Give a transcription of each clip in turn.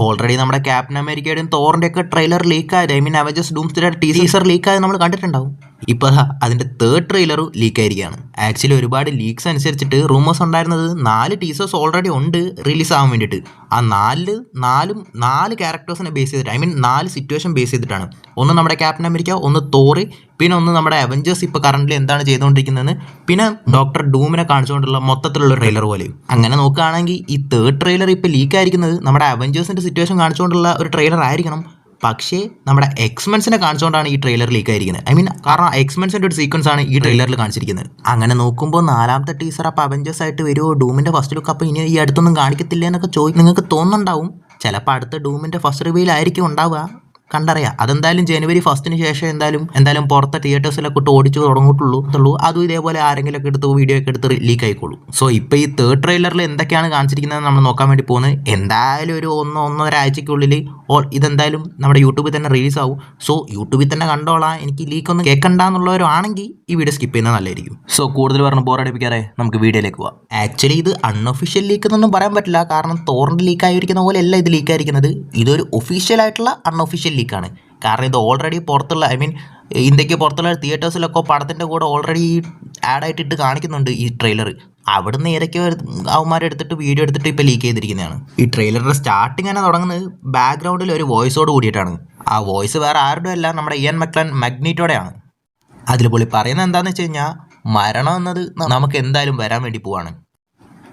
Already നമ്മുടെ captain അമേരിക്കയുടെയും തോറിന്റെ ഒക്കെ ട്രെയിലർ ലീക്ക് ആയത്, I mean Avengers doomsday teaser leak ആയത് നമ്മൾ കണ്ടിട്ടുണ്ടാവും. ഇപ്പോൾ അതിന്റെ തേർഡ് ട്രെയിലറും ലീക്ക് ആയിരിക്കുകയാണ്. ആക്ച്വലി ഒരുപാട് ലീക്സ് അനുസരിച്ചിട്ട് റൂമേഴ്സ് ഉണ്ടായിരുന്നത് 4 ടീസേഴ്സ് ഓൾറെഡി ഉണ്ട് റിലീസ് ആവാൻ വേണ്ടിയിട്ട്. ആ നാല് ക്യാരക്ടേഴ്സിനെ ബേസ് ചെയ്തിട്ട്, ഐ മീൻ 4 സിറ്റുവേഷൻ ബേസ് ചെയ്തിട്ടാണ്. ഒന്ന് നമ്മുടെ ക്യാപ്റ്റൻ അമേരിക്ക, ഒന്ന് തോറ്, പിന്നെ ഒന്ന് നമ്മുടെ അവഞ്ചേഴ്സ് ഇപ്പോൾ കറന്റ് എന്താണ് ചെയ്തുകൊണ്ടിരിക്കുന്നതെന്ന്, പിന്നെ ഡോക്ടർ ഡൂമിനെ കാണിച്ചുകൊണ്ടുള്ള മൊത്തത്തിലുള്ള ട്രെയിലർ പോലെയും. അങ്ങനെ നോക്കുകയാണെങ്കിൽ ഈ തേർഡ് ട്രെയിലർ ഇപ്പോൾ ലീക്ക് ആയിരിക്കുന്നത് നമ്മുടെ അവഞ്ചേഴ്സിന്റെ സിറ്റുവേഷൻ കാണിച്ചുകൊണ്ടുള്ള ഒരു ട്രെയിലർ ആയിരിക്കണം. പക്ഷേ നമ്മുടെ എക്സ്മെൻസിനെ കാണിച്ചുകൊണ്ടാണ് ഈ ട്രെയിലർ ലീക്ക് ആയിരിക്കുന്നത്. ഐ മീൻ കാരണം എക്സ്മെൻസിന്റെ ഒരു സീക്വൻസ് ആണ് ഈ ട്രെയിലറിൽ കാണിച്ചിരിക്കുന്നത്. അങ്ങനെ നോക്കുമ്പോൾ 4ാമത്തെ ടീസർ അപ്പോൾ അവഞ്ചേഴ്സ് ആയിട്ട് വരുമോ, ഡൂമിന്റെ ഫസ്റ്റ് ലുക്ക് അപ്പോൾ ഇനി ഈ അടുത്തൊന്നും കാണിക്കത്തില്ല എന്നൊക്കെ നിങ്ങൾക്ക് തോന്നുന്നുണ്ടാവും. ചിലപ്പോൾ അടുത്ത ഡൂമിന്റെ ഫസ്റ്റ് റിവീൽ ആയിരിക്കും ഉണ്ടാവുക, കണ്ടറിയാം. അതെന്തായാലും ജനുവരി 1 ശേഷം എന്തായാലും പുറത്തെ തിയേറ്റേഴ്സിലൊക്കെ ഇട്ട് ഓടിച്ചു തുടങ്ങിയിട്ടുള്ളൂ. അതും ഇതേപോലെ ആരെങ്കിലുമൊക്കെ എടുത്ത് വീഡിയോ ഒക്കെ എടുത്ത് ലീക്ക് ആയിക്കോളൂ. സോ ഇപ്പോൾ ഈ തേർഡ് ട്രെയിലറിൽ എന്തൊക്കെയാണ് കാണിച്ചിരിക്കുന്നത് നമ്മൾ നോക്കാൻ വേണ്ടി പോകുന്നത്. എന്തായാലും ഒരു 1-1.5 ആഴ്ചയ്ക്കുള്ളിൽ ഇതെന്തായാലും നമ്മുടെ യൂട്യൂബിൽ തന്നെ റിലീസ് ആവും. സോ യൂട്യൂബിൽ തന്നെ കണ്ടോളാം. എനിക്ക് ലീക്കൊന്നും കേൾക്കണ്ടെന്നുള്ളവരാണെങ്കിൽ ഈ വീഡിയോ സ്കിപ്പ് ചെയ്യുന്നത് നല്ലതായിരിക്കും. സോ കൂടുതൽ പറഞ്ഞ് ബോറടിപ്പിക്കാതെ നമുക്ക് വീഡിയോയിലേക്ക് പോവാം. ആക്ച്വലി ഇത് അൺഒഫീഷ്യൽ ലീക്ക് എന്നൊന്നും പറയാൻ പറ്റില്ല. കാരണം തോറിൻ്റെ ലീക്ക് ആയിരിക്കുന്ന പോലെയല്ല ഇത് ലീക്ക് ആയിരിക്കുന്നത്. ഇതൊരു ഒഫീഷ്യൽ ആയിട്ടുള്ള അൺഒഫീഷ്യൽ ലീക്കാണ്. കാരണം ഇത് ഓൾറെഡി പുറത്തുള്ള, ഐ മീൻ ഇന്ത്യക്ക് പുറത്തുള്ള തിയേറ്റേഴ്സിലൊക്കെ പടത്തിൻ്റെ കൂടെ ഓൾറെഡി ആഡായിട്ട് കാണിക്കുന്നുണ്ട് ഈ ട്രെയിലർ. അവിടുന്ന് ഏതൊക്കെയോ അവന്മാരെടുത്തിട്ട് വീഡിയോ എടുത്തിട്ട് ഇപ്പോൾ ലീക്ക് ചെയ്തിരിക്കുന്നതാണ്. ഈ ട്രെയിലറിൻ്റെ സ്റ്റാർട്ടിങ് തന്നെ തുടങ്ങുന്നത് ബാക്ക്ഗ്രൗണ്ടിൽ ഒരു വോയിസോട് കൂടിയിട്ടാണ്. ആ വോയിസ് വേറെ ആരുടെ അല്ല, നമ്മുടെ ഇയൻ മഗ്നീറ്റോടെയാണ്. അതിൽ പുള്ളി പറയുന്നത് എന്താണെന്ന് വെച്ച് കഴിഞ്ഞാൽ മരണം എന്നത് നമുക്ക് എന്തായാലും വരാൻ വേണ്ടി പോവാണ്.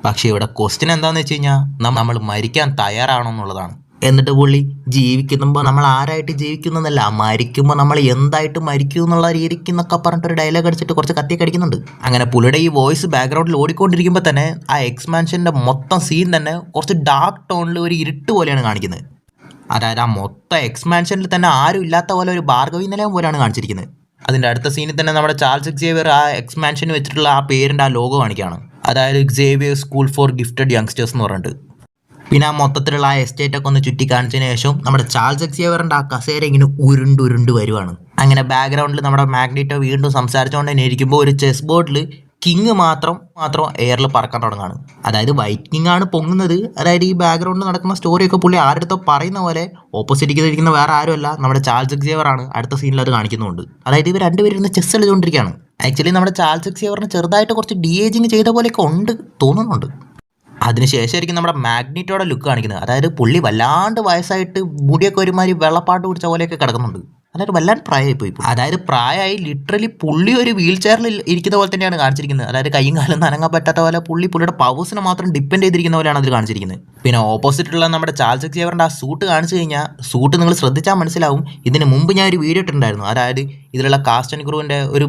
പക്ഷേ ഇവിടെ ക്വസ്റ്റ്യൻ എന്താണെന്ന് വെച്ച് കഴിഞ്ഞാൽ നമ്മൾ മരിക്കാൻ തയ്യാറാണോ എന്നുള്ളതാണ്. എന്നിട്ട് പുള്ളി ജീവിക്കുമ്പോൾ നമ്മൾ ആരായിട്ട് ജീവിക്കുന്നതല്ല, മരിക്കുമ്പോൾ നമ്മൾ എന്തായിട്ട് മരിക്കും എന്നുള്ള രീതിക്ക് എന്നൊക്കെ പറഞ്ഞിട്ടൊരു ഡയലോഗ് അടിച്ചിട്ട് കുറച്ച് കത്തിയൊക്കെ അടിക്കുന്നുണ്ട്. അങ്ങനെ പുള്ളിയുടെ ഈ വോയിസ് ബാക്ക്ഗ്രൗണ്ടിൽ ഓടിക്കൊണ്ടിരിക്കുമ്പോൾ തന്നെ ആ എക്സ്പാൻഷൻ്റെ മൊത്തം സീൻ തന്നെ കുറച്ച് ഡാർക്ക് ടോണിൽ ഒരു ഇരുട്ട് പോലെയാണ് കാണിക്കുന്നത്. അതായത് ആ മൊത്തം എക്സ്പാൻഷനിൽ തന്നെ ആരും ഇല്ലാത്ത പോലെ ഒരു ഭാർഗവി നിലയം പോലെയാണ് കാണിച്ചിരിക്കുന്നത്. അതിൻ്റെ അടുത്ത സീനിൽ തന്നെ നമ്മുടെ ചാൾസ് എക്സേവിയർ ആ എക്സ്പാൻഷന് വെച്ചിട്ടുള്ള ആ പേരിൻ്റെ ആ ലോഗോ കാണിക്കുകയാണ്. അതായത് എക്സേവിയർ സ്കൂൾ ഫോർ ഗിഫ്റ്റഡ് യങ്സ്റ്റേഴ്സ് എന്ന് പറഞ്ഞിട്ട്. പിന്നെ ആ മൊത്തത്തിലുള്ള ആ എസ്റ്റേറ്റൊക്കെ ഒന്ന് ചുറ്റി കാണിച്ചതിന് ശേഷം നമ്മുടെ ചാൾസ് എക്സേവിയറിൻ്റെ ആ കസേര ഇങ്ങനെ ഉരുണ്ട് വരുവാണ്. അങ്ങനെ ബാക്ക്ഗ്രൗണ്ടിൽ നമ്മുടെ മാഗ്നീറ്റോ വീണ്ടും സംസാരിച്ചുകൊണ്ട് തന്നെ ഇരിക്കുമ്പോൾ ഒരു ചെസ് ബോർഡിൽ കിങ് മാത്രം എയറിൽ പറക്കാൻ തുടങ്ങുകയാണ്. അതായത് വൈറ്റ് കിങ് ആണ് പൊങ്ങുന്നത്. അതായത് ഈ ബാക്ക്ഗ്രൗണ്ടിൽ നടക്കുന്ന സ്റ്റോറിയൊക്കെ പുള്ളി ആരുടെ പറയുന്ന പോലെ ഓപ്പോസിറ്റ് ഇരിക്കുന്ന വേറെ ആരുമല്ല, നമ്മുടെ ചാൾസ് എക്സേവിയർ ആണ്. അടുത്ത സീനിൽ അത് കാണിക്കുന്നുണ്ട്. അതായത് ഇവർ രണ്ടുപേരും ഇരുന്ന് ചെസ് കളിച്ചുകൊണ്ടിരിക്കുകയാണ്. ആക്ച്വലി നമ്മുടെ ചാൾസ് എക്സേവിയറിന് ചെറുതായിട്ട് കുറച്ച് ഡി-ഏജിങ് ചെയ്ത പോലെയൊക്കെ തോന്നുന്നുണ്ട്. അതിനുശേഷമായിരിക്കും നമ്മുടെ മാഗ്നീറ്റോയുടെ ലുക്ക് കാണിക്കുന്നത്. അതായത് പുള്ളി വല്ലാണ്ട് വയസ്സായിട്ട് മുടിയൊക്കെ ഒരുമാതിരി വെള്ളപ്പാട്ട് പിടിച്ച പോലെയൊക്കെ കിടക്കുന്നുണ്ട്. അതായത് വല്ലാണ്ട് പ്രായമായിപ്പോയി. അതായത് പ്രായമായി ലിറ്ററലി പുള്ളി ഒരു വീൽ ചെയറിൽ ഇരിക്കുന്ന പോലെ തന്നെയാണ് കാണിച്ചിരിക്കുന്നത്. അതായത് കൈയും കാലം നനങ്ങാൻ പറ്റാത്ത പോലെ പുള്ളിയുടെ പവേഴ്സിനെ മാത്രം ഡിപ്പെൻഡ് ചെയ്തിരിക്കുന്ന പോലെയാണ് അതിൽ കാണിച്ചിരിക്കുന്നത്. പിന്നെ ഓപ്പോസിറ്റുള്ള നമ്മുടെ ചാൾസ് എക്സേവിയറിൻ്റെ ആ സൂട്ട് കാണിച്ചു കഴിഞ്ഞാൽ സൂട്ട് നിങ്ങൾ ശ്രദ്ധിച്ചാൽ മനസ്സിലാവും. ഇതിന് മുമ്പ് ഞാൻ ഒരു വീഡിയോ ഇട്ടിട്ടുണ്ടായിരുന്നു. അതായത് ഇതിലുള്ള കാസ്റ്റ് ആൻഡ് ക്രൂവിൻ്റെ ഒരു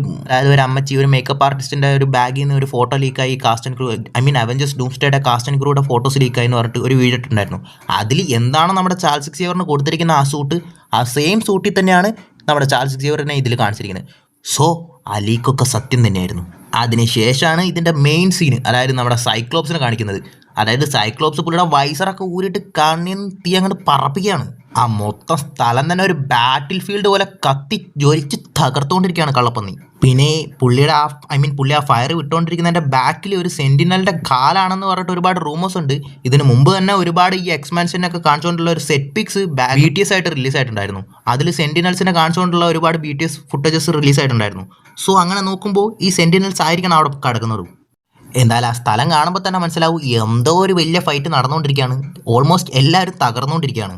അമ്മച്ചി, ഒരു മേക്കപ്പ് ആർട്ടിസ്റ്റിൻ്റെ ഒരു ബാഗിൽ നിന്ന് ഒരു ഫോട്ടോ ലീക്കായി cast and crew, I mean Avengers ഡൂംസ്ഡേയുടെ കാസ്റ്റ് ആൻഡ് ക്രൂയുടെ ഫോട്ടോസ് ലീക്കായി എന്ന് പറഞ്ഞിട്ട് ഒരു വീഡിയോ ഇട്ടിട്ടുണ്ടായിരുന്നു. അതിൽ എന്താണ് നമ്മുടെ ചാൾസ് എക്സേവിയറിന് കൊടുത്തിരിക്കുന്ന ആ സൂട്ട്, ആ സെയിം സൂട്ടിൽ തന്നെയാണ് നമ്മുടെ ചാൾസ് എക്സേവിയറിനെ ഇതിൽ കാണിച്ചിരിക്കുന്നത്. സോ ആ ലീക്കൊക്കെ സത്യം തന്നെയായിരുന്നു. അതിനുശേഷമാണ് ഇതിൻ്റെ മെയിൻ സീന്, അതായത് നമ്മുടെ സൈക്ലോപ്സിനെ കാണിക്കുന്നത്. അതായത് സൈക്ലോപ്സ് പുള്ളിയുടെ വൈസറൊക്കെ ഊരിയിട്ട് കണ്ണിൽ തീ അങ്ങോട്ട് പറപ്പിക്കുകയാണ്. ആ മൊത്തം സ്ഥലം തന്നെ ഒരു ബാറ്റിൽ ഫീൽഡ് പോലെ കത്തി ജ്വലിച്ച് തകർത്തുകൊണ്ടിരിക്കുകയാണ് കള്ളപ്പന്നി. പിന്നെ പുള്ളി ആ ഫയർ വിട്ടുകൊണ്ടിരിക്കുന്നതിൻ്റെ ബാക്കിൽ ഒരു സെന്റിനലിൻ്റെ കാലാണെന്ന് പറഞ്ഞിട്ട് ഒരുപാട് റൂമേഴ്സ് ഉണ്ട്. ഇതിന് മുമ്പ് തന്നെ ഒരുപാട് ഈ എക്സ്പാൻഷനൊക്കെ കാണിച്ചുകൊണ്ടുള്ള ഒരു സെറ്റ് പിക്സ് BTS ആയിട്ട് റിലീസ് ആയിട്ടുണ്ടായിരുന്നു. അതിൽ സെന്റിനൽസിനെ കാണിച്ചുകൊണ്ടുള്ള ഒരുപാട് BTS ഫുട്ടേജസ് റിലീസ് ആയിട്ടുണ്ടായിരുന്നു. സോ അങ്ങനെ നോക്കുമ്പോൾ ഈ സെന്റിനൽസ് ആയിരിക്കണം അവിടെ കിടക്കുന്നത്. എന്തായാലും ആ സ്ഥലം കാണുമ്പോൾ തന്നെ മനസ്സിലാവും എന്തോ ഒരു വലിയ ഫൈറ്റ് നടന്നുകൊണ്ടിരിക്കുകയാണ്. ഓൾമോസ്റ്റ് എല്ലാവരും തകർന്നുകൊണ്ടിരിക്കുകയാണ്.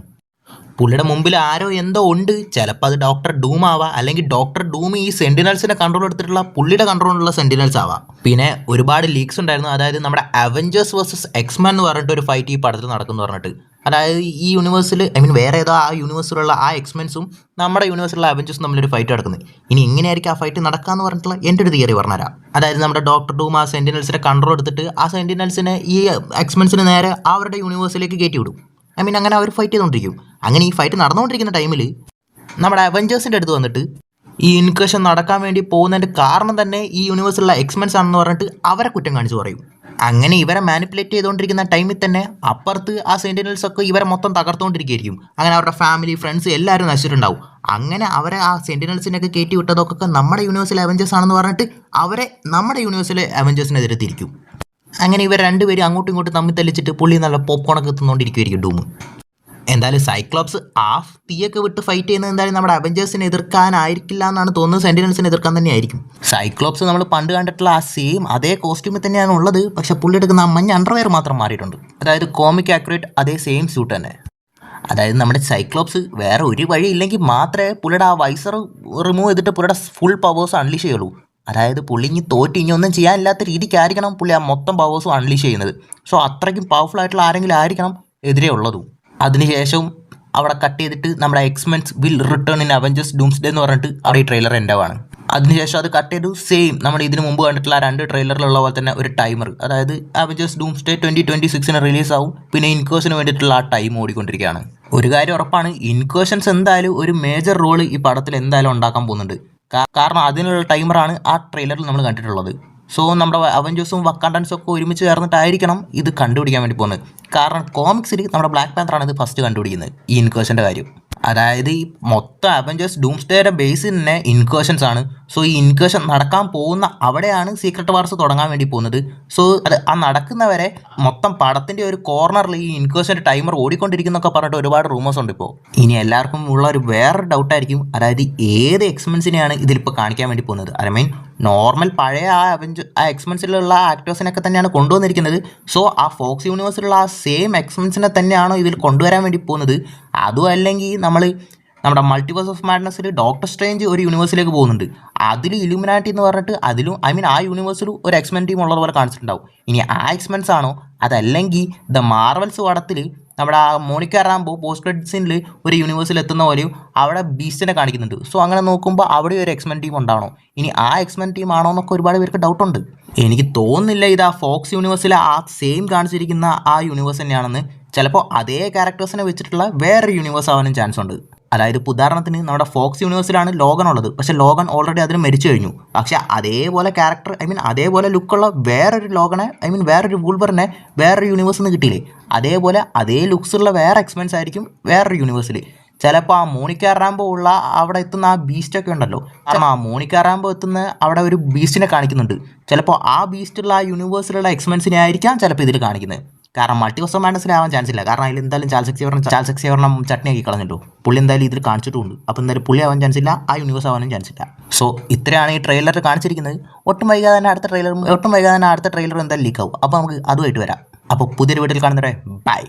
പുള്ളിയുടെ മുമ്പിൽ ആരോ എന്തോ ഉണ്ട്. ചിലപ്പോൾ അത് ഡോക്ടർ ഡൂം ആവാം, അല്ലെങ്കിൽ ഡോക്ടർ ഡൂം ഈ സെന്റിനൽസിനെ കൺട്രോൾ എടുത്തിട്ടുള്ള പുള്ളിയുടെ കൺട്രോളിലുള്ള സെന്റിനൽസ് ആവാം. പിന്നെ ഒരുപാട് ലീക്സ് ഉണ്ടായിരുന്നു. അതായത് നമ്മുടെ അവഞ്ചേഴ്സ് വേഴ്സസ് എക്സ്മാൻ എന്ന് പറഞ്ഞിട്ട് ഒരു ഫൈറ്റ് ഈ പടത്തിൽ നടക്കുന്നു പറഞ്ഞിട്ട്. അതായത് ഈ യൂണിവേഴ്സിൽ, ഐ മീൻ വേറെ ഏതോ ആ യൂണിവേഴ്സിലുള്ള ആ എക്സ്മെൻസും നമ്മുടെ യൂണിവേഴ്സിലുള്ള അവഞ്ചേഴ്സും തമ്മിലൊരു ഫൈറ്റ് നടക്കുന്നത്. ഇനി എങ്ങനെയായിരിക്കും ആ ഫൈറ്റ് നടക്കാമെന്ന് പറഞ്ഞിട്ടുള്ള എൻ്റെ ഒരു തിയറി പറഞ്ഞുതരാം. അതായത് നമ്മുടെ ഡോക്ടർ ഡൂം ആ സെന്റിനൽസിനെ കൺട്രോൾ എടുത്തിട്ട് ആ സെന്റിനൽസിനെ ഈ എക്സ്മെൻസിന് നേരെ അവരുടെ യൂണിവേഴ്സിലേക്ക് കയറ്റി വിടും. ഐ മീൻ അങ്ങനെ അവർ ഫൈറ്റ് ചെയ്തുകൊണ്ടിരിക്കും. അങ്ങനെ ഈ ഫൈറ്റ് നടന്നുകൊണ്ടിരിക്കുന്ന ടൈമിൽ നമ്മുടെ അവഞ്ചേഴ്സിൻ്റെ അടുത്ത് വന്നിട്ട് ഈ ഇൻക്വേഷൻ നടക്കാൻ വേണ്ടി പോകുന്നതിൻ്റെ കാരണം തന്നെ ഈ യൂണിവേഴ്സിലുള്ള എക്സ്മെൻസ് ആണെന്ന് പറഞ്ഞിട്ട് അവരെ കുറ്റം കാണിച്ച് പറയും. അങ്ങനെ ഇവരെ മാനിപ്പുലേറ്റ് ചെയ്തുകൊണ്ടിരിക്കുന്ന ടൈമിൽ തന്നെ അപ്പുറത്ത് ആ സെന്റിനൽസ് ഒക്കെ ഇവരെ മൊത്തം തകർത്തുകൊണ്ടിരിക്കുകയായിരിക്കും. അങ്ങനെ അവരുടെ ഫാമിലി, ഫ്രണ്ട്സ് എല്ലാവരും നശിച്ചിട്ടുണ്ടാവും. അങ്ങനെ അവരെ ആ സെന്റിനൽസിനൊക്കെ കയറ്റി വിട്ടതൊക്കെ നമ്മുടെ യൂണിവേഴ്സിലെ അവഞ്ചേഴ്സ് ആണെന്ന് പറഞ്ഞിട്ട് അവരെ നമ്മുടെ യൂണിവേഴ്സിലെ അവഞ്ചേഴ്സിനെതിരെ തിരിക്കും. അങ്ങനെ ഇവർ രണ്ടുപേരും അങ്ങോട്ടും ഇങ്ങോട്ടും തമ്മിൽ തല്ലിച്ചിട്ട് പുള്ളി നല്ല പോപ്കോണൊക്കെ തിന്നുകൊണ്ടിരിക്കുമായിരിക്കും ഡൂം. എന്തായാലും സൈക്ലോപ്സ് ഹാഫ് തീയൊക്കെ വിട്ട് ഫൈറ്റ് ചെയ്യുന്നത് എന്തായാലും നമ്മുടെ അവഞ്ചേഴ്സിനെ എതിർക്കാനായിരിക്കില്ല എന്നാണ് തോന്നുന്നത്. സെന്റിനൽസിനെ എതിർക്കാൻ തന്നെ ആയിരിക്കും. സൈക്ലോപ്സ് നമ്മൾ പണ്ട് കണ്ടിട്ടുള്ള ആ സെയിം അതേ കോസ്റ്റ്യൂമിൽ തന്നെയാണ് ഉള്ളത്. പക്ഷെ പുള്ളി എടുക്കുന്ന ആ മഞ്ഞ അണ്ടർവെയർ മാത്രം മാറിയിട്ടുണ്ട്. അതായത് കോമിക് ആക്യുറേറ്റ് അതേ സെയിം സ്യൂട്ട് തന്നെ. അതായത് നമ്മുടെ സൈക്ലോപ്സ് വേറെ ഒരു വഴി ഇല്ലെങ്കിൽ മാത്രമേ പുള്ളിയുടെ ആ വൈസർ റിമൂവ് ചെയ്തിട്ട് പുള്ളിയുടെ ഫുൾ പവേഴ്സ് അൺലീഷ് ചെയ്യുള്ളൂ. അതായത് പുള്ളി ഇനി തോറ്റ് ഇനി ഒന്നും ചെയ്യാനില്ലാത്ത രീതിക്കായിരിക്കണം പുള്ളി ആ മൊത്തം പവേഴ്സും അൺലീഷ് ചെയ്യുന്നത്. സോ അത്രയ്ക്കും പവർഫുൾ ആയിട്ടുള്ള ആരെങ്കിലും ആയിരിക്കണം എതിരെ ഉള്ളതും. അതിനുശേഷവും അവിടെ കട്ട് ചെയ്തിട്ട് നമ്മുടെ X Mens will return in Avengers Doomsday എന്ന് പറഞ്ഞിട്ട് അവിടെ ഈ ട്രെയിലർ എൻ്റെ ആണ്. അതിനുശേഷം അത് കട്ട് ചെയ്തു സെയിം നമ്മൾ ഇതിന് മുമ്പ് കണ്ടിട്ടുള്ള 2 ട്രെയിലറിലുള്ള പോലെ തന്നെ ഒരു ടൈമർ, അതായത് അവഞ്ചേഴ്സ് ഡൂംസ്ഡേ 2026 റിലീസ് ആവും. പിന്നെ ഇൻകേഴ്സിന് വേണ്ടിയിട്ടുള്ള ആ ടൈം ഓടിക്കൊണ്ടിരിക്കുകയാണ്. ഒരു കാര്യം ഉറപ്പാണ്, ഇൻകേഴ്സൻസ് എന്തായാലും ഒരു മേജർ റോള് ഈ പടത്തിൽ എന്തായാലും ഉണ്ടാക്കാൻ പോകുന്നുണ്ട്. കാരണം അതിനുള്ള ടൈമറാണ് ആ ട്രെയിലറിൽ നമ്മൾ കണ്ടിട്ടുള്ളത്. സോ നമ്മുടെ അവഞ്ചേഴ്സും വക്കാണ്ടൻസും ഒക്കെ ഒരുമിച്ച് ചേർന്നിട്ടായിരിക്കണം ഇത് കണ്ടുപിടിക്കാൻ വേണ്ടി പോകുന്നത്. കാരണം കോമിക്സിൽ നമ്മുടെ ബ്ലാക്ക് പാന്തറാണ് ഇത് ഫസ്റ്റ് കണ്ടുപിടിക്കുന്നത് ഈ ഇൻകേഴ്സൻ്റെ കാര്യം. അതായത് ഈ മൊത്തം അവഞ്ചേഴ്സ് ഡൂംസ്ഡേയുടെ ബേസ് തന്നെ ഇൻകേഴ്സൻസ് ആണ്. സോ ഈ ഇൻകേഴ്സൺ നടക്കാൻ പോകുന്ന അവിടെയാണ് സീക്രട്ട് വാർസ് തുടങ്ങാൻ വേണ്ടി പോകുന്നത്. സോ അത് ആ നടക്കുന്നവരെ മൊത്തം പടത്തിൻ്റെ ഒരു കോർണറിൽ ഈ ഇൻകേഴ്സൻ്റെ ടൈമർ ഓടിക്കൊണ്ടിരിക്കുന്നൊക്കെ പറഞ്ഞിട്ട് ഒരുപാട് റൂമേഴ്സ് ഉണ്ട് ഇപ്പോൾ. ഇനി എല്ലാവർക്കും ഉള്ള ഒരു വേറൊരു ഡൗട്ടായിരിക്കും, അതായത് ഏത് എക്സ്മെൻസിനെയാണ് ഇതിലിപ്പോൾ കാണിക്കാൻ വേണ്ടി പോകുന്നത്. ഐ മീൻ നോർമൽ പഴയ ആ എക്സ്മെൻസിലുള്ള ആക്ടേഴ്സിനൊക്കെ തന്നെയാണ് കൊണ്ടുവന്നിരിക്കുന്നത്. സോ ആ ഫോക്സ് യൂണിവേഴ്സിലുള്ള ആ സെയിം എക്സ്മെൻസിനെ തന്നെയാണോ ഇതിൽ കൊണ്ടുവരാൻ വേണ്ടി പോകുന്നത്? അതും അല്ലെങ്കിൽ നമ്മുടെ മൾട്ടിവേഴ്സ് ഓഫ് മാഡ്നസ്സിൽ ഡോക്ടർ സ്ട്രേഞ്ച് ഒരു യൂണിവേഴ്സിലേക്ക് പോകുന്നുണ്ട്. അതിൽ ഇലുമിനാറ്റി എന്ന് പറഞ്ഞിട്ട് അതിലും ആ യൂണിവേഴ്സിൽ ഒരു എക്സ്മെൻ ടീം ഉള്ളതുപോലെ കാണിച്ചിട്ടുണ്ടാവും. ഇനി ആ എക്സ്മെൻസ് ആണോ അതല്ലെങ്കിൽ ദ മാർവൽസ് പടത്തിൽ നമ്മുടെ ആ മോണിക്ക റാംബോ പോസ്റ്റ് ക്രെഡിറ്റ് സീനിൽ ഒരു യൂണിവേഴ്സിൽ എത്തുന്ന പോലെയും അവിടെ ബീസ്റ്റിനെ കാണിക്കുന്നുണ്ട്. സോ അങ്ങനെ നോക്കുമ്പോൾ അവിടെ ഒരു എക്സ്മെൻ ടീം ഉണ്ടാവണോ? ഇനി ആ എക്സ്മെൻ ടീം ആണോ എന്നൊക്കെ ഒരുപാട് പേർക്ക് ഡൗട്ടുണ്ട്. എനിക്ക് തോന്നുന്നില്ല ഇത് ആ ഫോക്സ് യൂണിവേഴ്സിലെ ആ സെയിം കാണിച്ചിരിക്കുന്ന ആ യൂണിവേഴ്സ് തന്നെയാണെന്ന്. ചിലപ്പോൾ അതേ ക്യാരക്ടേഴ്സിനെ വെച്ചിട്ടുള്ള വേറൊരു യൂണിവേഴ്സ് ആവാനും ചാൻസ് ഉണ്ട്. അതായത് ഇപ്പോൾ ഉദാഹരണത്തിന് നമ്മുടെ ഫോക്സ് യൂണിവേഴ്സിലാണ് ലോഗൻ ഉള്ളത്. പക്ഷേ ലോഗൻ ഓൾറെഡി അതിന് മരിച്ചു കഴിഞ്ഞു. പക്ഷേ അതേപോലെ ക്യാരക്ടർ അതേപോലെ ലുക്കുള്ള വേറൊരു ലോഗനെ വേറൊരു വൂൾവറിനെ വേറൊരു യൂണിവേഴ്സിൽ നിന്ന് കിട്ടിയില്ലേ? അതേപോലെ അതേ ലുക്സുള്ള വേറെ എക്സ്പെൻസ് ആയിരിക്കും വേറൊരു യൂണിവേഴ്സിൽ. ചിലപ്പോൾ ആ മോണിക്ക റാംബോ ഉള്ള അവിടെ എത്തുന്ന ആ ബീസ്റ്റൊക്കെ ഉണ്ടല്ലോ, കാരണം ആ മോണിക്ക റാംബോ എത്തുന്ന അവിടെ ഒരു ബീസ്റ്റിനെ കാണിക്കുന്നുണ്ട്. ചിലപ്പോൾ ആ ബീസ്റ്റുള്ള ആ യൂണിവേഴ്സിലുള്ള എക്സ്പെൻസിനെ ആയിരിക്കാം ചിലപ്പോൾ ഇതിൽ കാണിക്കുന്നത്. കാരണം മൾട്ടിവേഴ്സ് ഓഫ് മാഡ്നസ്സിലാവാൻ ചാൻസ് ഇല്ല. കാരണം അതിൽ എന്തായാലും ചാൾസ് എക്സേവറിനെ ചട്നിയാക്കി കളഞ്ഞല്ലോ. പുള്ളി എന്തായാലും ഇതിൽ കാണിച്ചിട്ടുണ്ട്. അപ്പോൾ എന്തായാലും പുള്ളി ആവാൻ ചാൻസ് ഇല്ല, ആ യൂണിവേഴ്സ് ആവാനും ചാൻസ് ഇല്ല. സോ ഇത്രയാണ് ഈ ട്രെയിലറിൽ കാണിച്ചിരിക്കുന്നത്. ഒട്ടും വൈകാതെ തന്നെ അടുത്ത ട്രെയിലർ എന്തായാലും ലീക്ക് ആവും. അപ്പോൾ നമുക്ക് അതുമായിട്ട് വരാം. അപ്പോൾ പുതിയൊരു വീട്ടിൽ കാണുന്നവരെ ബൈ.